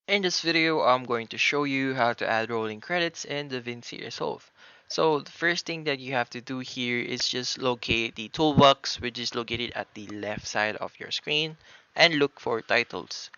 In this video, I'm going to show you how to add rolling credits in Davinci Resolve. So the first thing that you have to do here is just locate the toolbox, which is located at the left side of your screen, and look for titles.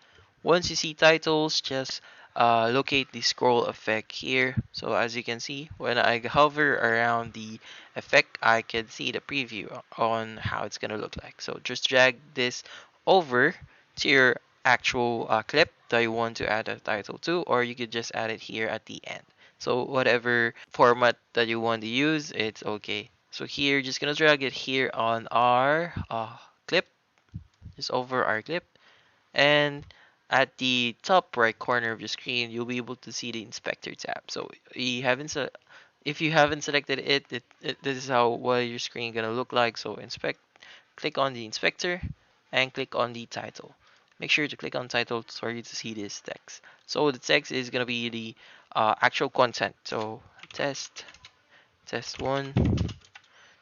Once you see titles, just locate the scroll effect here. So as you can see, when I hover around the effect, I can see the preview on how it's going to look like. So just drag this over to your actual clip that you want to add a title to, or you could just add it here at the end. So whatever format that you want to use, it's okay. So here, just gonna drag it here on our clip, just over our clip, and at the top right corner of your screen, you'll be able to see the inspector tab. So if you haven't selected it, this is how what your screen gonna look like. So click on the inspector and click on the title. Make sure to click on title for you to see this text. So the text is gonna be the actual content. So test one.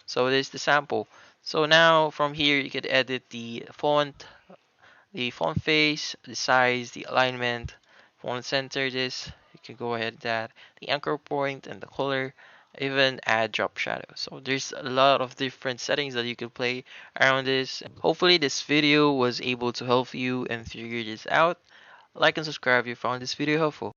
So this is the sample. So now from here you could edit the font face, the size, the alignment. If you want to center this, you can go ahead and add the anchor point and the color, even add drop shadow. So there's a lot of different settings that you can play around this. Hopefully this video was able to help you and figure this out. Like and subscribe if you found this video helpful.